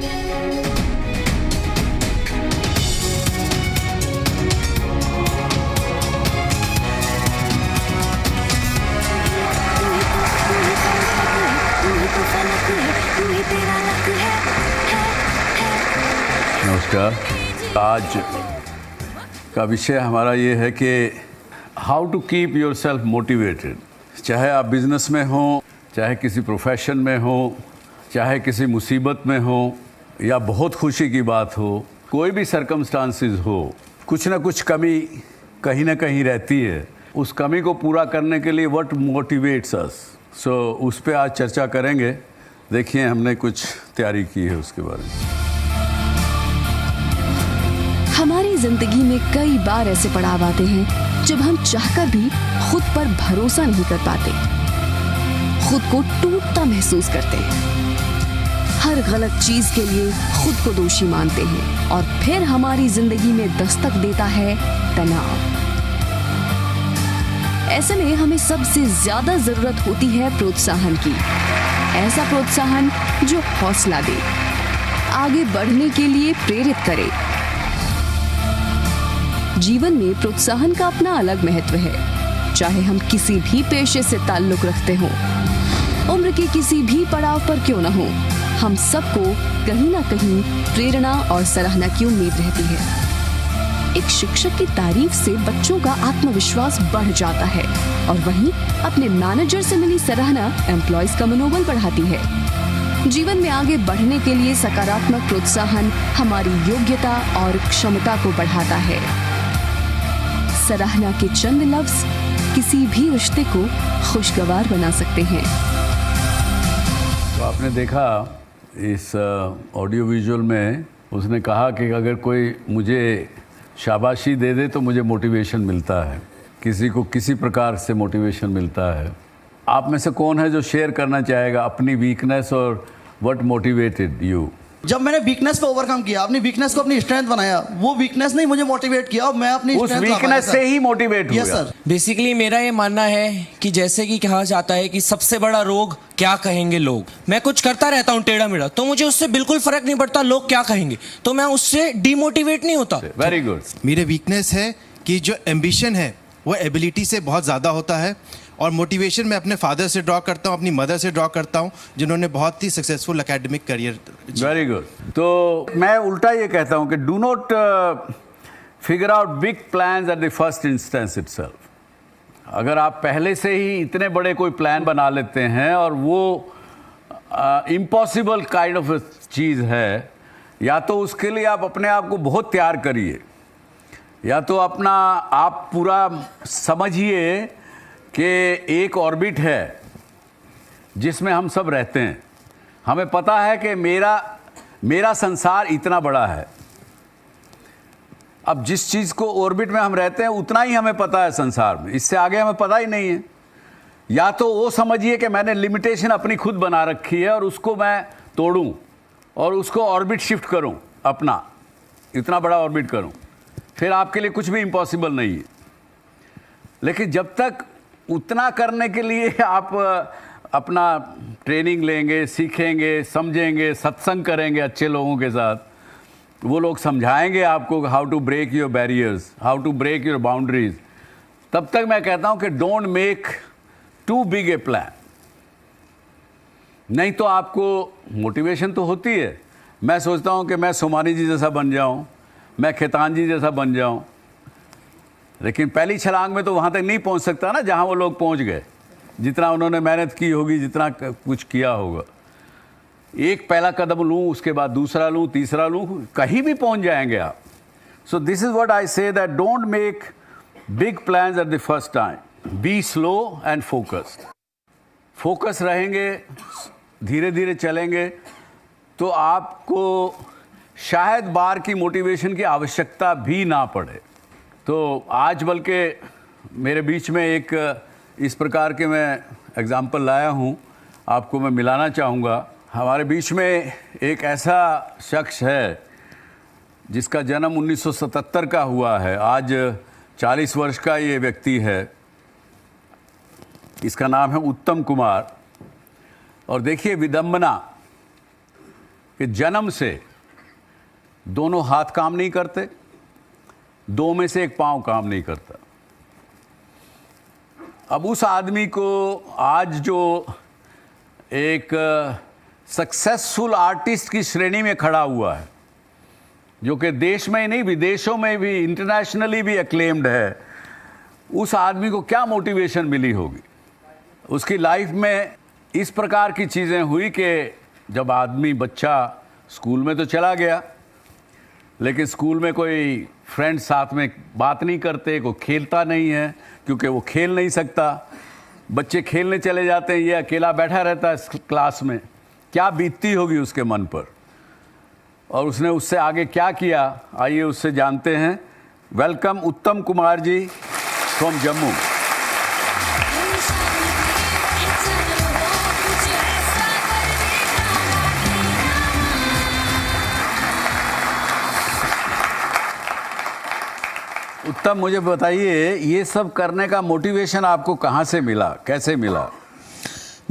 नमस्कार। आज का विषय हमारा ये है कि how to keep yourself motivated. चाहे आप बिजनेस में हो, चाहे किसी प्रोफेशन में हो, चाहे किसी मुसीबत में हो, या बहुत खुशी की बात हो, कोई भी सर्कमस्टांसिस हो, कुछ ना कुछ कमी कहीं ना कहीं रहती है। उस कमी को पूरा करने के लिए व्हाट मोटिवेट्स अस, उस पर आज चर्चा करेंगे। देखिए हमने कुछ तैयारी की है उसके बारे में। हमारी जिंदगी में कई बार ऐसे पड़ाव आते हैं जब हम चाहकर भी खुद पर भरोसा नहीं कर पाते, खुद को टूटता महसूस करते हैं, हर गलत चीज के लिए खुद को दोषी मानते हैं और फिर हमारी जिंदगी में दस्तक देता है तनाव। ऐसे में हमें सबसे ज्यादा जरूरत होती है प्रोत्साहन की, ऐसा प्रोत्साहन जो हौसला दे, आगे बढ़ने के लिए प्रेरित करे। जीवन में प्रोत्साहन का अपना अलग महत्व है। चाहे हम किसी भी पेशे से ताल्लुक रखते हों, उम्र के किसी भी पड़ाव पर क्यों न हो, हम सबको कहीं ना कहीं प्रेरणा और सराहना की उम्मीद रहती है। एक शिक्षक की तारीफ से बच्चों का आत्मविश्वास बढ़ जाता है और वहीं अपने मैनेजर से मिली सराहना एम्प्लॉयज का मनोबल बढ़ाती है। जीवन में आगे बढ़ने के लिए सकारात्मक प्रोत्साहन हमारी योग्यता और क्षमता को बढ़ाता है। सराहना के चंद लफ्ज किसी भी रिश्ते को खुशगवार बना सकते हैं। तो आपने देखा इस ऑडियो विजुअल में उसने कहा कि अगर कोई मुझे शाबाशी दे दे तो मुझे मोटिवेशन मिलता है, किसी को किसी प्रकार से मोटिवेशन मिलता है। आप में से कौन है जो शेयर करना चाहेगा अपनी वीकनेस और व्हाट मोटिवेटेड यू? जब मैंने वीकनेस पे ओवरकम किया, अपनी वीकनेस को अपनी स्ट्रेंथ बनाया, वो वीकनेस नहीं मुझे मोटिवेट किया और मैं अपनी उस वीकनेस से ही मोटिवेट हुआ। Yes sir. बेसिकली मेरा ये मानना है कि जैसे कि कहा जाता है कि सबसे बड़ा रोग क्या कहेंगे लोग। मैं कुछ करता रहता हूँ टेढ़ा मेढ़ा, तो मुझे उससे बिल्कुल फर्क नहीं पड़ता लोग क्या कहेंगे, तो मैं उससे डिमोटिवेट नहीं होता। Very good. मेरे वीकनेस है कि जो एम्बिशन है वो एबिलिटी से बहुत ज़्यादा होता है, और मोटिवेशन मैं अपने फादर से ड्रॉ करता हूँ, अपनी मदर से ड्रॉ करता हूँ, जिन्होंने बहुत ही successful academic career. Very good. तो मैं उल्टा ये कहता हूँ कि do not figure out big plans at the first instance itself. अगर आप पहले से ही इतने बड़े कोई प्लान बना लेते हैं और वो इम्पॉसिबल काइंड ऑफ चीज़ है, या तो उसके लिए आप अपने आप को बहुत तैयार करिए, या तो अपना आप पूरा समझिए कि एक ऑर्बिट है जिसमें हम सब रहते हैं। हमें पता है कि मेरा संसार इतना बड़ा है। अब जिस चीज़ को ऑर्बिट में हम रहते हैं उतना ही हमें पता है संसार में, इससे आगे हमें पता ही नहीं है। या तो वो समझिए कि मैंने लिमिटेशन अपनी खुद बना रखी है और उसको मैं तोड़ूं और उसको ऑर्बिट शिफ्ट करूं, अपना इतना बड़ा ऑर्बिट करूं, फिर आपके लिए कुछ भी इम्पॉसिबल नहीं है। लेकिन जब तक उतना करने के लिए आप अपना ट्रेनिंग लेंगे, सीखेंगे, समझेंगे, सत्संग करेंगे अच्छे लोगों के साथ, वो लोग समझाएंगे आपको how to break your barriers, how to break your boundaries, तब तक मैं कहता हूं कि don't make too big a plan. नहीं तो आपको मोटिवेशन तो होती है, मैं सोचता हूं कि मैं सोमानी जी जैसा बन जाऊं, मैं खेतान जी जैसा बन जाऊं, लेकिन पहली छलांग में तो वहाँ तक नहीं पहुँच सकता ना जहाँ वो लोग पहुँच गए, जितना उन्होंने मेहनत की होगी, जितना कुछ किया होगा। एक पहला कदम लूँ, उसके बाद दूसरा लूँ, तीसरा लूँ, कहीं भी पहुँच जाएंगे आप। So this is what I say, that don't make big plans at the first time, be slow and focused. Focus रहेंगे, धीरे धीरे चलेंगे तो आपको शायद बार की मोटिवेशन की आवश्यकता भी ना पड़े। तो आज बल्कि मेरे बीच में एक इस प्रकार के मैं एग्जाम्पल लाया हूँ, आपको मैं मिलाना चाहूँगा। हमारे बीच में एक ऐसा शख्स है जिसका जन्म 1977 का हुआ है, आज 40 वर्ष का ये व्यक्ति है। इसका नाम है उत्तम कुमार। और देखिए विडंबना कि जन्म से दोनों हाथ काम नहीं करते, दो में से एक पाँव काम नहीं करता। अब उस आदमी को आज जो एक सक्सेसफुल आर्टिस्ट की श्रेणी में खड़ा हुआ है, जो कि देश में ही नहीं विदेशों में भी इंटरनेशनली भी एक्लेम्ड है, उस आदमी को क्या मोटिवेशन मिली होगी। उसकी लाइफ में इस प्रकार की चीज़ें हुई कि जब आदमी बच्चा स्कूल में तो चला गया, लेकिन स्कूल में कोई फ्रेंड साथ में बात नहीं करते, कोई खेलता नहीं है क्योंकि वो खेल नहीं सकता। बच्चे खेलने चले जाते हैं, ये अकेला बैठा रहता है क्लास में। क्या बीतती होगी उसके मन पर, और उसने उससे आगे क्या किया, आइए उससे जानते हैं। वेलकम उत्तम कुमार जी फ्रॉम जम्मू। उत्तम, मुझे बताइए ये सब करने का मोटिवेशन आपको कहाँ से मिला, कैसे मिला?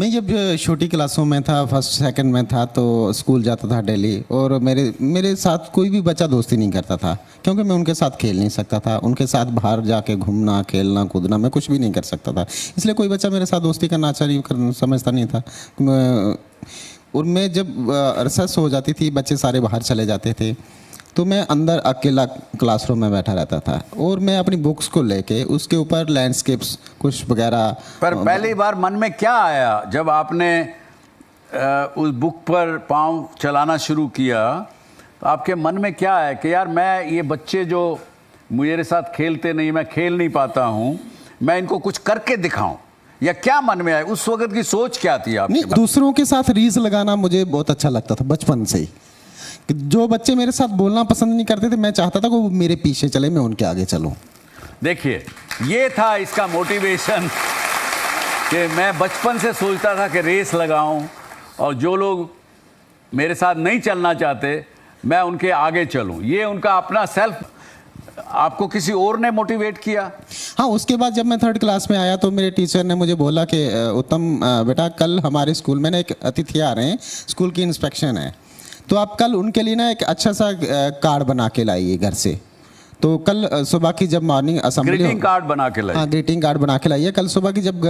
मैं जब छोटी क्लासों में था, फर्स्ट सेकंड में था, तो स्कूल जाता था डेली, और मेरे साथ कोई भी बच्चा दोस्ती नहीं करता था क्योंकि मैं उनके साथ खेल नहीं सकता था। उनके साथ बाहर जाके घूमना, खेलना, कूदना मैं कुछ भी नहीं कर सकता था, इसलिए कोई बच्चा मेरे साथ दोस्ती करना अच्छा समझता नहीं था। और मैं जब रिसेस हो जाती थी, बच्चे सारे बाहर चले जाते थे, तो मैं अंदर अकेला क्लासरूम में बैठा रहता था और मैं अपनी बुक्स को लेके उसके ऊपर लैंडस्केप्स कुछ वगैरह। पर पहली बार मन में क्या आया जब आपने उस बुक पर पाँव चलाना शुरू किया, तो आपके मन में क्या है कि यार मैं ये बच्चे जो मेरे साथ खेलते नहीं, मैं खेल नहीं पाता हूँ, मैं इनको कुछ करके दिखाऊं, या क्या मन में आया? उस वक्त की सोच क्या थी आपकी? नहीं, दूसरों के साथ रीस लगाना मुझे बहुत अच्छा लगता था बचपन से ही। जो बच्चे मेरे साथ बोलना पसंद नहीं करते थे, मैं चाहता था कि वो मेरे पीछे चले, मैं उनके आगे चलूं। देखिए, ये था इसका मोटिवेशन कि मैं बचपन से सोचता था कि रेस लगाऊं, और जो लोग मेरे साथ नहीं चलना चाहते मैं उनके आगे चलूं। ये उनका अपना सेल्फ। आपको किसी और ने मोटिवेट किया? हाँ, उसके बाद जब मैं थर्ड क्लास में आया तो मेरे टीचर ने मुझे बोला कि उत्तम बेटा, कल हमारे स्कूल में ना एक अतिथि आ रहे हैं, स्कूल की इंस्पेक्शन है, तो आप कल उनके लिए ना एक अच्छा सा कार्ड बना के लाइए घर से। तो कल सुबह की जब मॉर्निंग असेंबली, ग्रीटिंग कार्ड बना के लाइए। हाँ, ग्रीटिंग कार्ड बना के लाइए कल सुबह की जब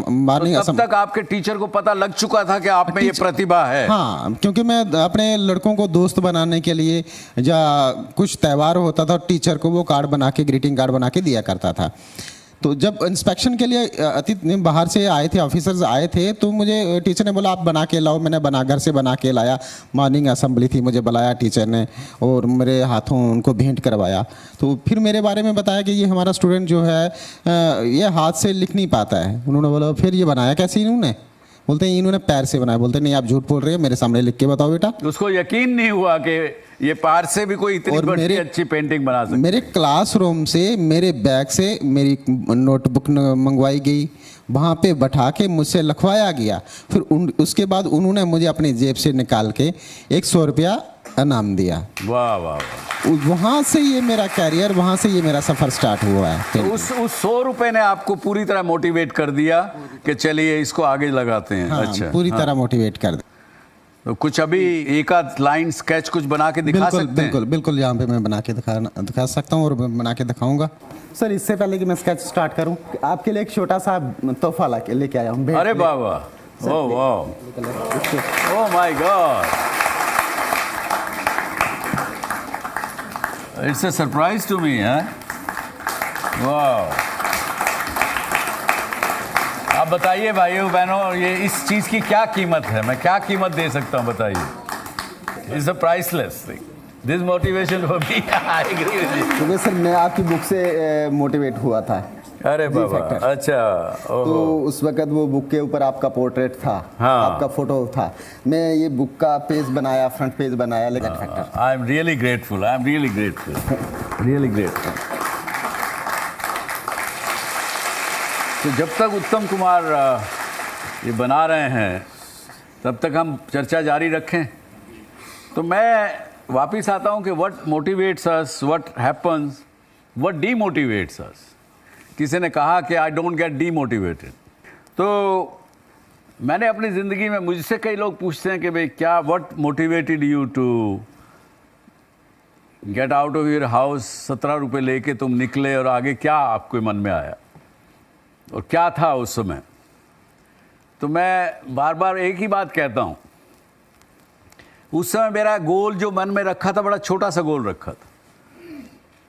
मॉर्निंग तो तब तक आपके टीचर को पता लग चुका था कि आप में ये प्रतिभा है? हाँ, क्योंकि मैं अपने लड़कों को दोस्त बनाने के लिए या कुछ त्यौहार होता था, टीचर को वो कार्ड बना के, ग्रीटिंग कार्ड बना के दिया करता था। तो जब इंस्पेक्शन के लिए अतिथि बाहर से आए थे, ऑफिसर्स आए थे, तो मुझे टीचर ने बोला आप बना के लाओ। मैंने घर से बना के लाया। मॉर्निंग असेंबली थी, मुझे बुलाया टीचर ने और मेरे हाथों उनको भेंट करवाया। तो फिर मेरे बारे में बताया कि ये हमारा स्टूडेंट जो है ये हाथ से लिख नहीं पाता है। उन्होंने बोला फिर ये बनाया कैसे इन्होंने? बोलते हैं इन्होंने पैर से बनाया। बोलते नहीं, आप झूठ बोल रहे हैं, मेरे सामने लिख के बताओ बेटा। उसको यकीन नहीं हुआ कि ये पैर से भी कोई इतनी बड़ी अच्छी पेंटिंग बना सकता है। मेरे क्लासरूम से, मेरे बैग से मेरी नोटबुक मंगवाई गई, वहाँ पे बैठा के मुझसे लिखवाया गया। फिर उसके बाद उन्होंने मुझे अपनी जेब से निकाल के 100 रुपया इनाम दिया। वाह वाह वाह। वहाँ से ये मेरा कैरियर, वहाँ से ये मेरा सफ़र स्टार्ट हुआ है। तो उस 100 रुपए ने आपको पूरी तरह मोटिवेट कर दिया कि चलिए इसको आगे लगाते हैं। हाँ, अच्छा, पूरी तरह मोटिवेट कर दिया। तो कुछ अभी एक आध लाइन स्केच कुछ बना के दिखा सकते हैं? बिल्कुल बिल्कुल, यहाँ पे मैं बना के दिखा सकता हूँ और बना के दिखाऊंगा। सर, इससे पहले कि मैं स्केच स्टार्ट करूँ, आपके लिए एक छोटा सा तोहफा लेके आया हूँ। अरे बाबा, ओह वाह, oh my god, it's a surprise to me. वाह। आप बताइए भाइयों बहनों, ये इस चीज़ की क्या कीमत है? मैं क्या कीमत दे सकता हूँ, बताइए। It's a priceless thing, this motivation for me. I agree with you. क्योंकि सर मैं आपकी बुक से मोटिवेट हुआ था। अरे बाबा, अच्छा। तो उस वक्त वो बुक के ऊपर आपका पोर्ट्रेट था। हाँ। आपका फोटो था। मैं ये बुक का पेज बनाया, फ्रंट पेज बनाया, लेकिन factor. I am really grateful, I am really grateful, really grateful. तो जब तक उत्तम कुमार ये बना रहे हैं तब तक हम चर्चा जारी रखें। तो मैं वापस आता हूं कि what motivates us, what happens, what demotivates us. किसी ने कहा कि आई डोंट गेट डीमोटिवेटेड। तो मैंने अपनी ज़िंदगी में, मुझसे कई लोग पूछते हैं कि भाई क्या, what motivated you to get out of your house, 17 रुपये लेके तुम निकले और आगे क्या आपके मन में आया और क्या था उस समय? तो मैं बार बार एक ही बात कहता हूँ, उस समय मेरा गोल जो मन में रखा था, बड़ा छोटा सा गोल रखा था,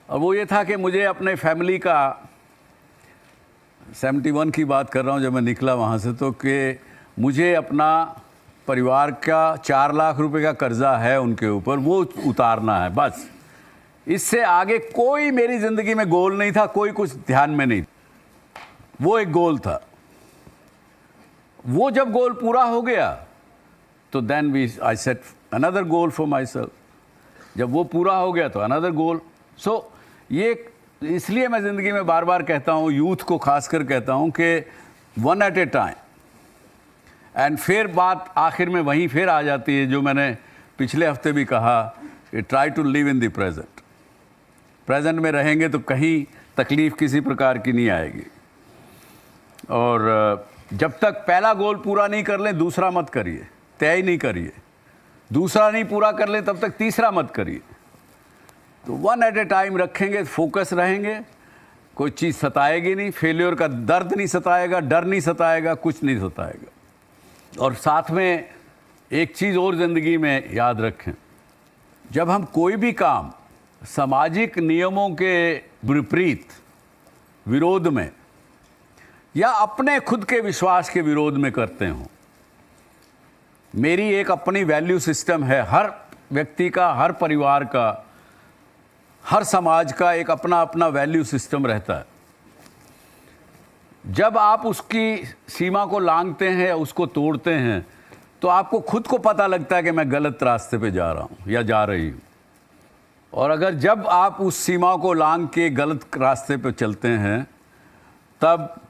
और वो ये था कि मुझे अपने फैमिली का, 71 की बात कर रहा हूँ जब मैं निकला वहाँ से, तो कि मुझे अपना परिवार का 4 लाख रुपए का कर्जा है उनके ऊपर, वो उतारना है बस। इससे आगे कोई मेरी ज़िंदगी में गोल नहीं था, कोई कुछ ध्यान में नहीं। वो एक गोल था। वो जब गोल पूरा हो गया तो then I set another goal for myself. जब वो पूरा हो गया तो अनदर गोल। सो ये इसलिए मैं ज़िंदगी में बार बार कहता हूँ, यूथ को खासकर कहता हूँ कि वन एट ए टाइम। एंड फिर बात आखिर में वहीं फिर आ जाती है जो मैंने पिछले हफ्ते भी कहा कि try to live in the present. Present में रहेंगे तो कहीं तकलीफ़ किसी प्रकार की नहीं आएगी। और जब तक पहला गोल पूरा नहीं कर लें दूसरा मत करिए, तय नहीं करिए। दूसरा नहीं पूरा कर लें तब तक तीसरा मत करिए। तो वन एट ए टाइम रखेंगे, फोकस रहेंगे, कोई चीज़ सताएगी नहीं, फेलियर का दर्द नहीं सताएगा, डर नहीं सताएगा, कुछ नहीं सताएगा। और साथ में एक चीज़ और ज़िंदगी में याद रखें, जब हम कोई भी काम सामाजिक नियमों के विपरीत, विरोध में या अपने खुद के विश्वास के विरोध में करते हो, मेरी एक अपनी वैल्यू सिस्टम है, हर व्यक्ति का, हर परिवार का, हर समाज का एक अपना अपना वैल्यू सिस्टम रहता है। जब आप उसकी सीमा को लांघते हैं या उसको तोड़ते हैं तो आपको खुद को पता लगता है कि मैं गलत रास्ते पे जा रहा हूँ या जा रही हूँ। और अगर जब आप उस सीमा को लांघ के गलत रास्ते पे चलते हैं, तब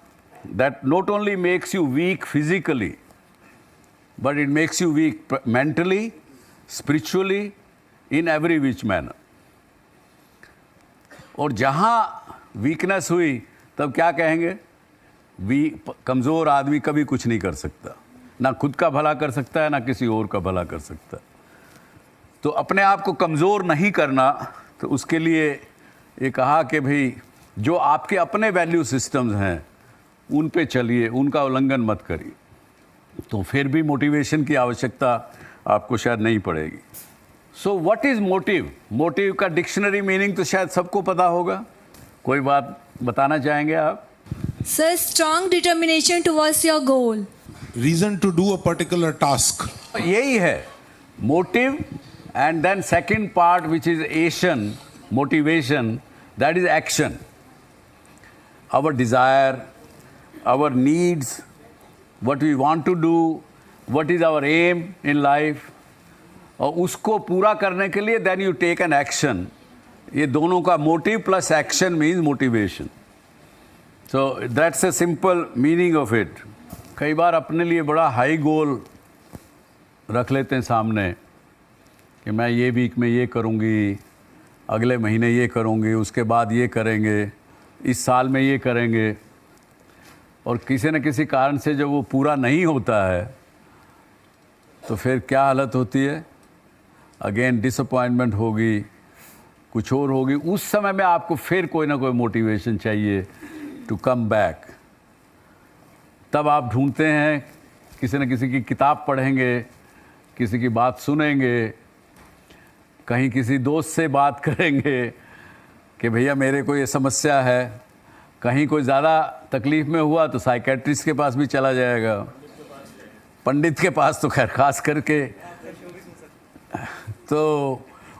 that not only makes you weak physically, but it makes you weak mentally, spiritually, in every which manner. और जहाँ वीकनेस हुई तब क्या कहेंगे? कमज़ोर आदमी कभी कुछ नहीं कर सकता, ना खुद का भला कर सकता है, ना किसी और का भला कर सकता है। तो अपने आप को कमज़ोर नहीं करना, तो उसके लिए ये कहा कि भाई जो आपके अपने वैल्यू सिस्टम्स हैं उन पे चलिए, उनका उल्लंघन मत करिए, तो फिर भी मोटिवेशन की आवश्यकता आपको शायद नहीं पड़ेगी। So what is motive? Motive का डिक्शनरी मीनिंग तो शायद सबको पता होगा। कोई बात बताना चाहेंगे आप? Sir, strong determination towards your goal. Reason to do a particular task. यही है motive. And then second part which is action, motivation, that is action. Our desire, our needs, what we want to do, what is our aim in life, और उसको पूरा करने के लिए then you take an action। ये दोनों का motive plus action means motivation। So that's a simple meaning of it। कई बार अपने लिए बड़ा हाई गोल रख लेते हैं सामने कि मैं ये वीक में ये करूँगी, अगले महीने ये करूँगी, उसके बाद ये करेंगे, इस साल में ये करेंगे, और किसी न किसी कारण से जब वो पूरा नहीं होता है तो फिर क्या हालत होती है? अगेन डिसअपॉइंटमेंट होगी, कुछ और होगी। उस समय में आपको फिर कोई ना कोई मोटिवेशन चाहिए टू कम बैक। तब आप ढूंढते हैं, किसी न किसी की किताब पढ़ेंगे, किसी की बात सुनेंगे, कहीं किसी दोस्त से बात करेंगे कि भैया मेरे को ये समस्या है। कहीं कोई ज़्यादा तकलीफ़ में हुआ तो साइकेट्रिस्ट के पास भी चला जाएगा, पंडित के पास तो खैर खास करके। तो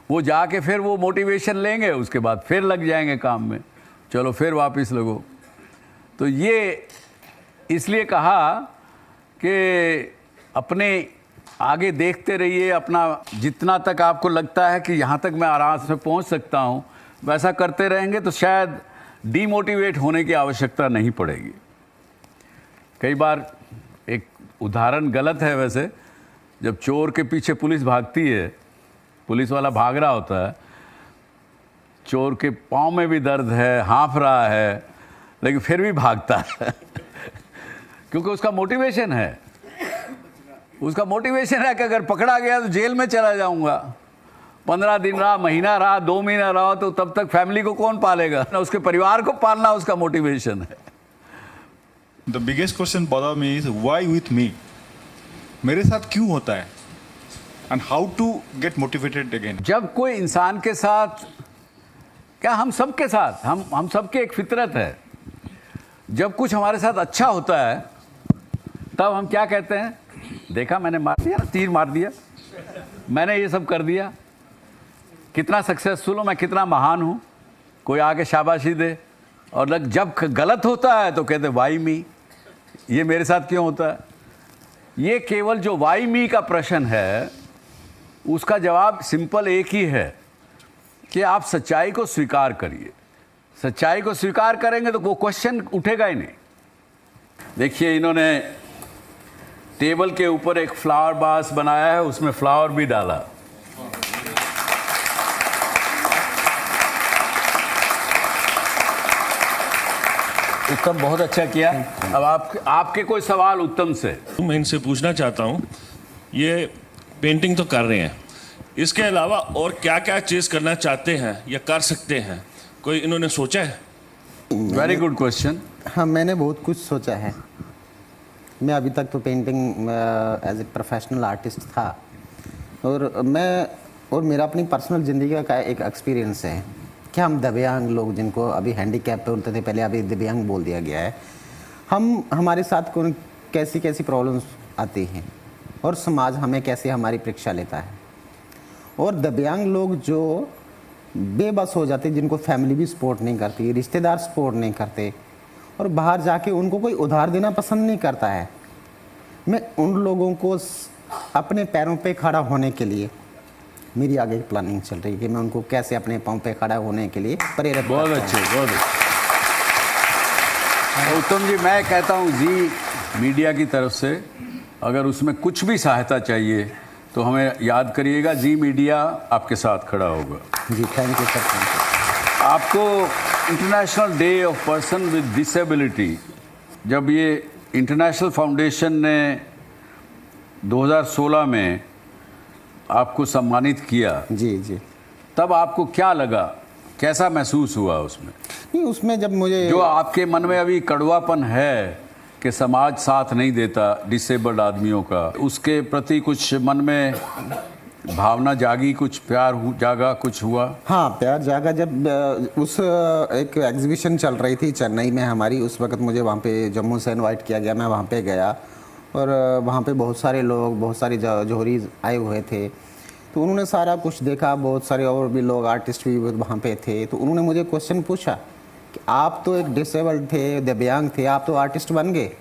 वो जाके फिर वो मोटिवेशन लेंगे, उसके बाद फिर लग जाएंगे काम में, चलो फिर वापस लगो। तो ये इसलिए कहा कि अपने आगे देखते रहिए, अपना जितना तक आपको लगता है कि यहाँ तक मैं आराम से पहुँच सकता हूँ वैसा करते रहेंगे तो शायद डीमोटिवेट होने की आवश्यकता नहीं पड़ेगी। कई बार एक उदाहरण गलत है वैसे, जब चोर के पीछे पुलिस भागती है, पुलिस वाला भाग रहा होता है, चोर के पाँव में भी दर्द है, हाँफ रहा है, लेकिन फिर भी भागता है क्योंकि उसका मोटिवेशन है। उसका मोटिवेशन है कि अगर पकड़ा गया तो जेल में चला जाऊंगा, 15 दिन रहा, महीना रहा, 2 महीना रहा, तो तब तक फैमिली को कौन पालेगा? ना उसके परिवार को पालना उसका मोटिवेशन है। The biggest question bother me is why with me? मेरे साथ क्यों होता है? And how to get motivated again? जब कोई इंसान के साथ, क्या हम सब के साथ, हम सबके एक फितरत है, जब कुछ हमारे साथ अच्छा होता है तब हम क्या कहते हैं? देखा मैंने मार दिया, तीर मार दिया, मैंने ये सब कर दिया, कितना सक्सेसफुल हूँ मैं, कितना महान हूँ, कोई आके शाबाशी दे। और जब गलत होता है तो कहते वाई मी, ये मेरे साथ क्यों होता है? ये केवल जो वाई मी का प्रश्न है उसका जवाब सिंपल एक ही है कि आप सच्चाई को स्वीकार करिए। सच्चाई को स्वीकार करेंगे तो वो क्वेश्चन उठेगा ही नहीं। देखिए इन्होंने टेबल के ऊपर एक फ्लावर बास बनाया है, उसमें फ्लावर भी डाला। उत्तम, बहुत अच्छा किया। अब आपके कोई सवाल उत्तम से? मैं इनसे पूछना चाहता हूँ, ये पेंटिंग तो कर रहे हैं, इसके अलावा और क्या क्या चीज़ करना चाहते हैं या कर सकते हैं, कोई इन्होंने सोचा है? Very good question. हाँ, मैंने बहुत कुछ सोचा है। मैं अभी तक तो painting as a professional artist था, और मेरा अपनी पर्सनल ज़िंदगी का एक एक्सपीरियंस है कि हम दिव्यांग लोग, जिनको अभी हैंडीकैप बोलते थे, पहले अभी दिव्यांग बोल दिया गया है, हमारे साथ कौन कैसी कैसी प्रॉब्लम्स आती हैं और समाज हमें कैसे हमारी परीक्षा लेता है। और दिव्यांग लोग जो बेबस हो जाते, जिनको फैमिली भी सपोर्ट नहीं करती, रिश्तेदार सपोर्ट नहीं करते, और बाहर जाके उनको कोई उधार देना पसंद नहीं करता है, मैं उन लोगों को अपने पैरों पे खड़ा होने के लिए मेरी आगे प्लानिंग चल रही है कि मैं उनको कैसे अपने पाँव पे खड़ा होने के लिए प्रेरित। बहुत अच्छे, बहुत अच्छे। उत्तम जी, मैं कहता हूँ जी मीडिया की तरफ से अगर उसमें कुछ भी सहायता चाहिए तो हमें याद करिएगा, जी मीडिया आपके साथ खड़ा होगा। जी thank you sir, thank you. आपको international day of person with disability, जब ये इंटरनेशनल फाउंडेशन ने 2016 में आपको सम्मानित किया, जी, तब आपको क्या लगा, कैसा महसूस हुआ उसमें? नहीं, उसमें जब मुझे जो आपके मन में अभी कड़वापन है कि समाज साथ नहीं देता डिसेबल्ड आदमियों का, उसके प्रति कुछ मन में भावना जागी, कुछ प्यार जागा, कुछ हुआ? हाँ, प्यार जागा। जब उस एक एग्जीबिशन चल रही थी चेन्नई में हमारी, उस वक्त मुझे वहाँ पे जम्मू से इनवाइट किया गया, मैं वहाँ पे गया, और वहाँ पे बहुत सारे लोग, बहुत सारे जौहरी आए हुए थे, तो उन्होंने सारा कुछ देखा, बहुत सारे और भी लोग आर्टिस्ट भी वहाँ पे थे, तो उन्होंने मुझे क्वेश्चन पूछा कि आप तो एक डिसेबल्ड थे, दिव्यांग थे, आप तो आर्टिस्ट बन गए,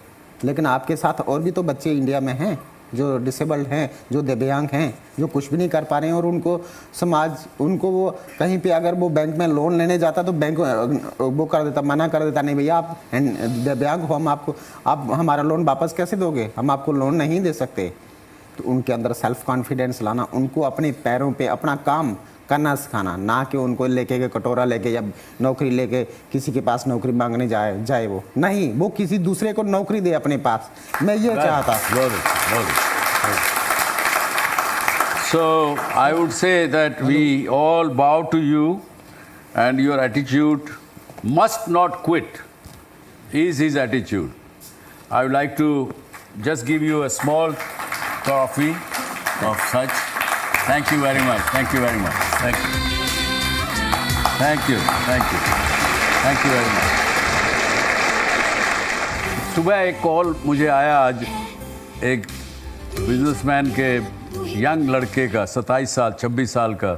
लेकिन आपके साथ और भी तो बच्चे इंडिया में हैं जो डिसेबल्ड हैं, जो दिव्यांग हैं, जो कुछ भी नहीं कर पा रहे हैं, और उनको समाज, उनको वो कहीं पे अगर वो बैंक में लोन लेने जाता तो बैंक वो कर देता, मना कर देता, नहीं भैया आप दिव्यांग हो, आप हमारा लोन वापस कैसे दोगे, हम आपको लोन नहीं दे सकते। तो उनके अंदर सेल्फ कॉन्फिडेंस लाना, उनको अपने पैरों पे अपना काम करना सिखाना, ना कि उनको लेके के कटोरा लेके या नौकरी लेके किसी के पास नौकरी मांगने जाए वो नहीं, वो किसी दूसरे को नौकरी दे अपने पास। मैं ये चाहता। So I would say that we all bow to you, and your attitude must not quit is his attitude. I would like to just give you a small trophy of such. Thank you very much. Thank you very much. Thank you. Thank you. Thank you. Thank you very much. सुबह एक call मुझे आया आज एक businessman के young लड़के का, 27 साल 26 साल का,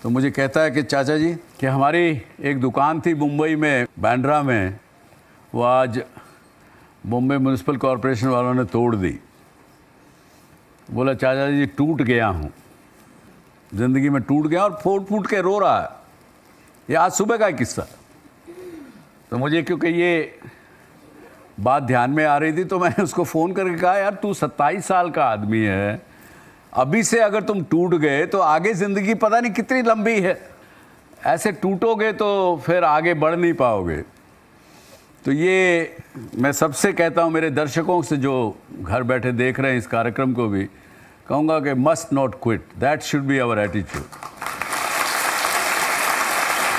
तो मुझे कहता है कि चाचा जी कि हमारी एक दुकान थी मुंबई में, बांद्रा में, वो आज मुंबई म्यूनिसिपल कॉरपोरेशन वालों ने तोड़ दी। बोला चाचा जी टूट गया हूँ, ज़िंदगी में टूट गया, और फूट के रो रहा है। ये आज सुबह का किस्सा। तो मुझे क्योंकि ये बात ध्यान में आ रही थी तो मैंने उसको फ़ोन करके कहा, यार तू 27 साल का आदमी है, अभी से अगर तुम टूट गए तो आगे ज़िंदगी पता नहीं कितनी लंबी है, ऐसे टूटोगे तो फिर आगे बढ़ नहीं पाओगे। तो ये मैं सबसे कहता हूँ, मेरे दर्शकों से जो घर बैठे देख रहे हैं इस कार्यक्रम को भी कहूँगा कि must not quit, that should be our attitude.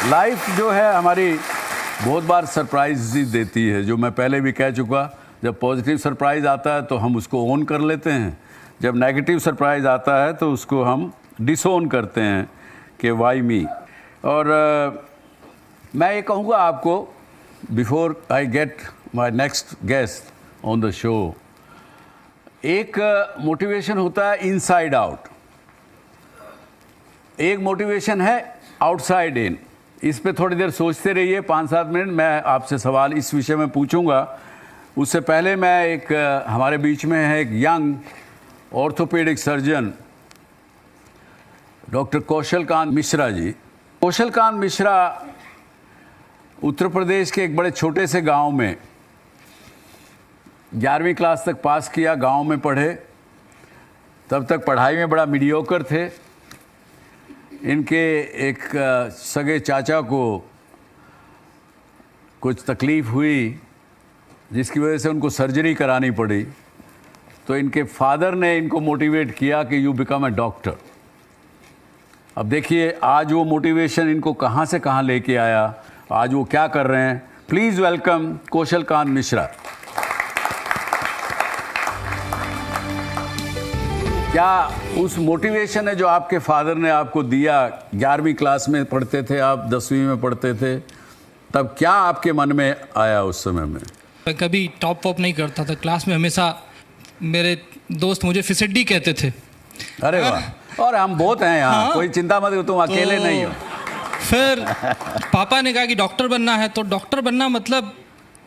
Life जो है हमारी बहुत बार सरप्राइज ही देती है, जो मैं पहले भी कह चुका। जब पॉजिटिव सरप्राइज आता है तो हम उसको ओन कर लेते हैं, जब नेगेटिव सरप्राइज आता है तो उसको हम डिसओन करते हैं कि वाई मी। और मैं ये कहूँगा आपको, before I get my next guest on the show, एक मोटिवेशन होता है इनसाइड आउट, एक मोटिवेशन है आउटसाइड इन। इस पे थोड़ी देर सोचते रहिए, 5-7 मिनट। मैं आपसे सवाल इस विषय में पूछूंगा। उससे पहले मैं एक हमारे बीच में है एक young orthopaedic surgeon doctor Kaushalkant Mishra ji. Kaushalkant Mishra Uttar Pradesh के एक बड़े छोटे से गांव में 11वीं क्लास तक पास किया, गांव में पढ़े। तब तक पढ़ाई में बड़ा मीडियोकर थे। इनके एक सगे चाचा को कुछ तकलीफ़ हुई जिसकी वजह से उनको सर्जरी करानी पड़ी। तो इनके फादर ने इनको मोटिवेट किया कि यू बिकम ए डॉक्टर। अब देखिए आज वो मोटिवेशन इनको कहाँ से कहाँ लेके आया, आज वो क्या कर रहे हैं। Please welcome Kaushalkant Mishra. क्या उस मोटिवेशन है जो आपके फादर ने आपको दिया, 11वीं क्लास में पढ़ते थे आप, 10वीं में पढ़ते थे, तब क्या आपके मन में आया उस समय में? मैं कभी टॉप वॉप नहीं करता था क्लास में, हमेशा मेरे दोस्त मुझे फिसड्डी कहते थे। अरे वाह, और हम बहुत हैं यहाँ। हाँ? कोई चिंता मत करो, तुम अकेले नहीं हो। फिर पापा ने कहा कि डॉक्टर बनना है, तो डॉक्टर बनना मतलब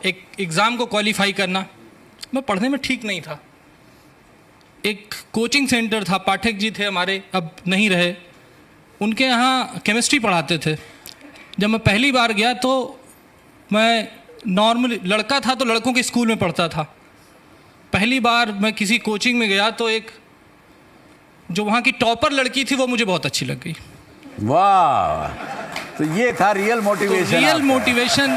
एक एग्ज़ाम को क्वालिफाई करना। मैं पढ़ने में ठीक नहीं था। एक कोचिंग सेंटर था, पाठक जी थे हमारे, अब नहीं रहे, उनके यहाँ केमिस्ट्री पढ़ाते थे। जब मैं पहली बार गया तो मैं नॉर्मल लड़का था, तो लड़कों के स्कूल में पढ़ता था। पहली बार मैं किसी कोचिंग में गया तो एक जो वहाँ की टॉपर लड़की थी वो मुझे बहुत अच्छी लग गई। वाह, तो ये था रियल मोटिवेशन। तो रियल मोटिवेशन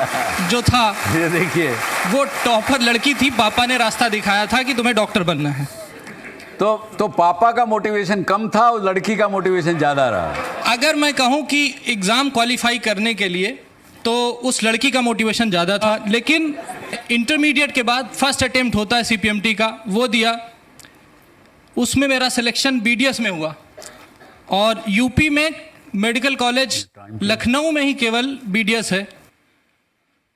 जो था, ये देखिए, वो टॉपर लड़की थी। पापा ने रास्ता दिखाया था कि तुम्हें डॉक्टर बनना है। तो पापा का मोटिवेशन कम था और लड़की का मोटिवेशन ज़्यादा रहा। अगर मैं कहूँ कि एग्ज़ाम क्वालिफाई करने के लिए तो उस लड़की का मोटिवेशन ज़्यादा था। लेकिन इंटरमीडिएट के बाद फर्स्ट अटेम्प्ट होता है CPMT का, वो दिया। उसमें मेरा सिलेक्शन BDS में हुआ और यूपी में मेडिकल कॉलेज लखनऊ में ही केवल BDS है।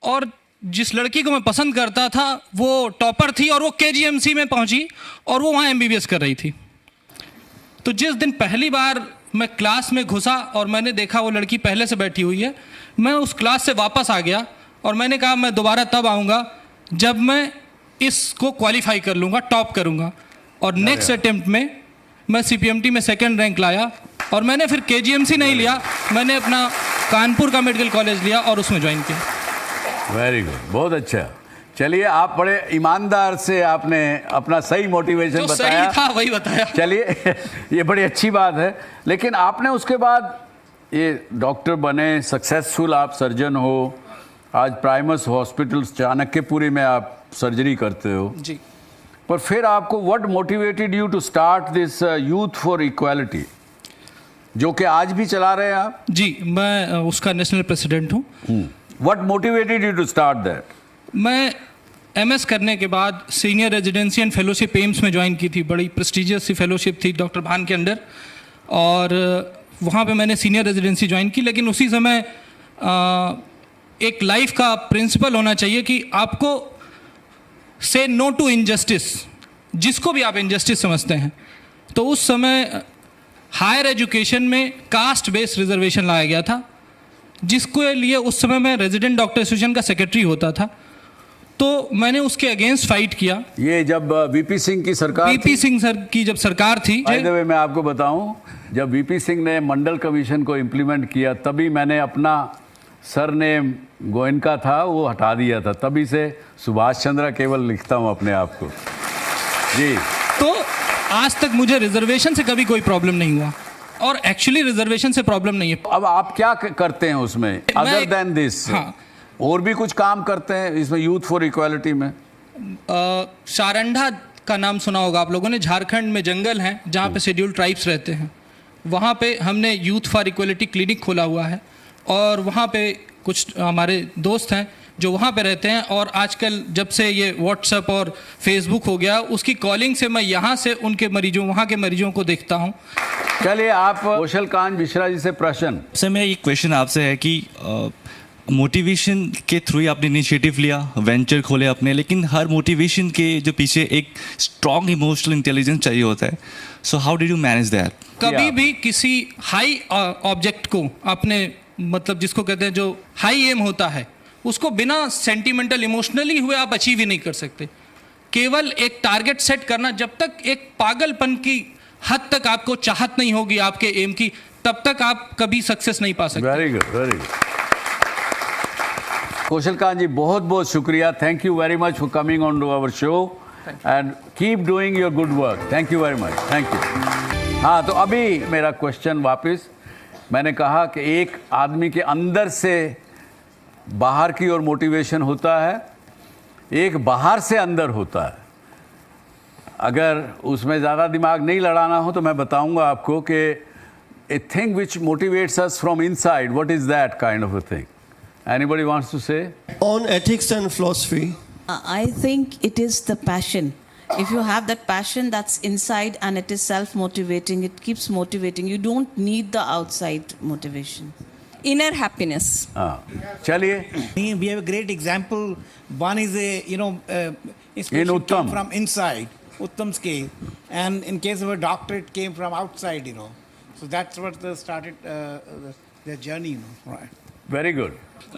और जिस लड़की को मैं पसंद करता था वो टॉपर थी और वो KGMC में पहुंची और वो वहाँ MBBS कर रही थी। तो जिस दिन पहली बार मैं क्लास में घुसा और मैंने देखा वो लड़की पहले से बैठी हुई है, मैं उस क्लास से वापस आ गया और मैंने कहा मैं दोबारा तब आऊँगा जब मैं इसको क्वालिफाई कर लूँगा, टॉप करूँगा। और नेक्स्ट अटेम्प्ट में मैं CPMT में 2nd रैंक लाया और मैंने फिर KGMC नहीं लिया, मैंने अपना कानपुर का मेडिकल कॉलेज लिया और उसमें ज्वाइन किया। वेरी गुड, बहुत अच्छा। चलिए, आप बड़े ईमानदार से आपने अपना सही मोटिवेशन जो बताया। सही था वही बताया। चलिए ये बड़ी अच्छी बात है। लेकिन आपने उसके बाद ये डॉक्टर बने, सक्सेसफुल आप सर्जन हो, आज प्राइमस हॉस्पिटल चाणक्यपुरी में आप सर्जरी करते हो जी। पर फिर आपको what motivated you to start this youth for equality, जो कि आज भी चला रहे हैं आप? जी, मैं उसका नेशनल प्रेसिडेंट हूँ। What motivated you to start that? मैं MS करने के बाद senior residency and fellowship AIIMS में ज्वाइन की थी। बड़ी प्रेस्टिजियस सी फेलोशिप थी डॉक्टर भान के अंडर, और वहाँ पे मैंने सीनियर रेजिडेंसी ज्वाइन की। लेकिन उसी समय एक लाइफ का प्रिंसिपल होना चाहिए कि आपको से नो टू इनजस्टिस, जिसको भी आप इनजस्टिस समझते हैं। तो उस समय हायर एजुकेशन में कास्ट बेस्ड रिजर्वेशन लाया गया था, जिसके लिए उस समय मैं रेजिडेंट डॉक्टर एसोसिएशन का सेक्रेटरी होता था। तो मैंने उसके अगेंस्ट फाइट किया। ये जब VP सिंह की सरकार, VP सिंह सर की जब सरकार थी, बाय द वे मैं आपको बताऊं, जब VP सिंह ने मंडल कमीशन को इम्प्लीमेंट किया तभी मैंने अपना सरनेम गोयनका था वो हटा दिया था। तभी से सुभाष चंद्र केवल लिखता हूं अपने आप को जी। तो आज तक मुझे रिजर्वेशन से कभी कोई प्रॉब्लम नहीं हुआ, और एक्चुअली रिजर्वेशन से प्रॉब्लम नहीं है। अब आप क्या करते हैं उसमें अदर देन दिस? हाँ, और भी कुछ काम करते हैं इसमें यूथ फॉर इक्वालिटी में? सारंडा का नाम सुना होगा आप लोगों ने, झारखंड में जंगल हैं जहाँ पे शेड्यूल ट्राइब्स रहते हैं। वहाँ पे हमने यूथ फॉर इक्वलिटी क्लिनिक खोला हुआ है और वहाँ पे कुछ हमारे दोस्त हैं जो वहाँ पे रहते हैं। और आजकल जब से ये व्हाट्सएप और फेसबुक हो गया, उसकी कॉलिंग से मैं यहाँ से उनके मरीजों, वहाँ के मरीजों को देखता हूँ। चलिए, आप कौशल कांत मिश्रा जी से प्रश्न। सर, मेरा एक क्वेश्चन आपसे है कि मोटिवेशन के थ्रू ही आपने इनिशिएटिव लिया, वेंचर खोले अपने, लेकिन हर मोटिवेशन के जो पीछे एक स्ट्रॉन्ग इमोशनल इंटेलिजेंस चाहिए होता है। So how did you manage that? कभी भी किसी हाई ऑब्जेक्ट को अपने, मतलब जिसको कहते हैं जो हाई एम होता है, उसको बिना सेंटिमेंटल इमोशनली हुए आप अचीव ही नहीं कर सकते। केवल एक टारगेट सेट करना, जब तक एक पागलपन की हद तक आपको चाहत नहीं होगी आपके एम की, तब तक आप कभी सक्सेस नहीं पा सकते। Very good, very good. Kaushal Kant ji, बहुत बहुत शुक्रिया। Thank you very much for coming on to our show and keep doing your good work. Thank you very much, thank you. हाँ, तो अभी मेरा क्वेश्चन वापस, मैंने कहा कि एक आदमी के अंदर से बाहर की ओर मोटिवेशन होता है, एक बाहर से अंदर होता है। अगर उसमें ज़्यादा दिमाग नहीं लड़ाना हो तो मैं बताऊंगा आपको कि a thing which motivates us from inside, what is that kind of a thing? Anybody wants to say? On ethics and philosophy, I think it is the passion. If you have that passion that's inside and it is self-motivating, it keeps motivating. You don't need the outside motivation. Inner happiness. चलिए, We have a great example. One is a, In inspiration Uttam. came from inside, Uttam's case. And in case of a doctor, it came from outside, So that's what started their journey, Right. very good.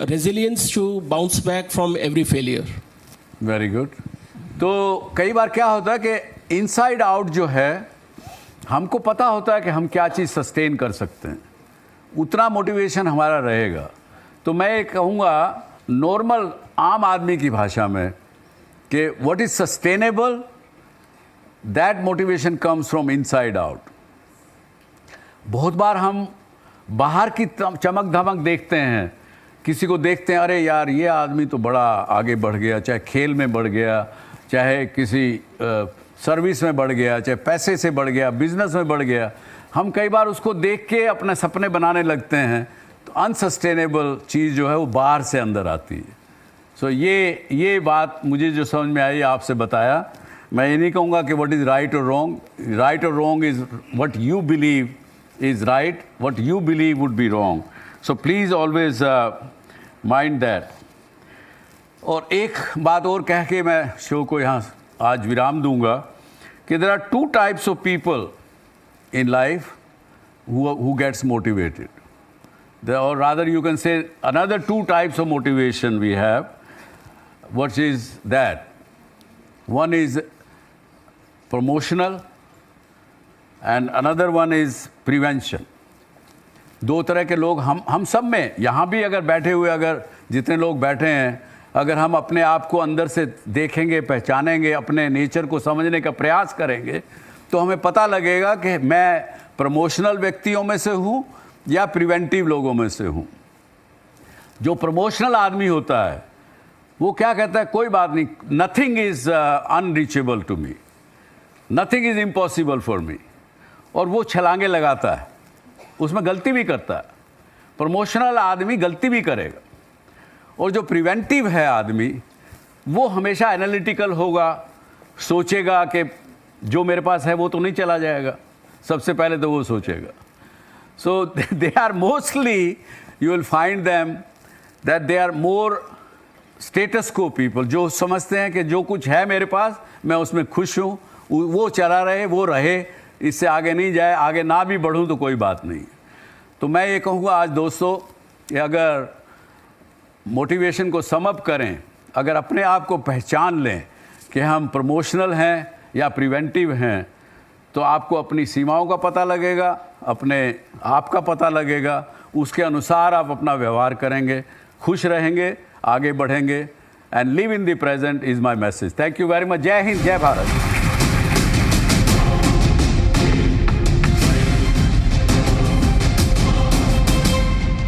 Resilience to bounce back from every failure. Very good. तो कई बार क्या होता है कि inside out जो है, हमको पता होता है कि हम क्या चीज़ सस्टेन कर सकते हैं, उतना मोटिवेशन हमारा रहेगा। तो मैं ये कहूँगा नॉर्मल आम आदमी की भाषा में कि what is sustainable, that motivation comes from inside out. बहुत बार हम बाहर की चमक धमक देखते हैं, किसी को देखते हैं, अरे यार ये आदमी तो बड़ा आगे बढ़ गया, चाहे खेल में बढ़ गया, चाहे किसी सर्विस में बढ़ गया, चाहे पैसे से बढ़ गया, बिजनेस में बढ़ गया। हम कई बार उसको देख के अपने सपने बनाने लगते हैं। तो अनसस्टेनेबल चीज़ जो है वो बाहर से अंदर आती है। सो ये बात मुझे जो समझ में आई, आपसे बताया। मैं ये नहीं कहूँगा कि व्हाट इज़ राइट और रॉन्ग। राइट और wrong is what you believe is right, what you believe would be wrong. So please always mind that. और एक बात और कह के मैं शो को यहाँ आज विराम दूंगा कि there are two types of people in life who gets motivated. Or rather you can say another two types of motivation we have. What is that? One is promotional and another one is prevention. दो तरह के लोग हम सब में, यहाँ भी अगर बैठे हुए, अगर जितने लोग बैठे हैं, अगर हम अपने आप को अंदर से देखेंगे, पहचानेंगे, अपने नेचर को समझने का प्रयास करेंगे, तो हमें पता लगेगा कि मैं प्रमोशनल व्यक्तियों में से हूँ या प्रिवेंटिव लोगों में से हूँ। जो प्रमोशनल आदमी होता है वो क्या कहता है, कोई बात नहीं, nothing is unreachable to me, nothing is impossible for me, और वो छलांगे लगाता है, उसमें गलती भी करता है। प्रमोशनल आदमी गलती भी करेगा। और जो प्रिवेंटिव है आदमी, वो हमेशा एनालिटिकल होगा, सोचेगा कि जो मेरे पास है वो तो नहीं चला जाएगा, सबसे पहले तो वो सोचेगा। So they are mostly, you will find them that they are more status quo people, जो समझते हैं कि जो कुछ है मेरे पास मैं उसमें खुश हूँ, वो चला रहे, वो रहे, इससे आगे नहीं जाए, आगे ना भी बढ़ूँ तो कोई बात नहीं। तो मैं ये कहूँगा आज दोस्तों कि अगर मोटिवेशन को सम अप करें, अगर अपने आप को पहचान लें कि हम प्रमोशनल हैं या प्रिवेंटिव हैं, तो आपको अपनी सीमाओं का पता लगेगा, अपने आप का पता लगेगा, उसके अनुसार आप अपना व्यवहार करेंगे, खुश रहेंगे, आगे बढ़ेंगे। And live in the present is my message. Thank you very much. जय हिंद, जय भारत।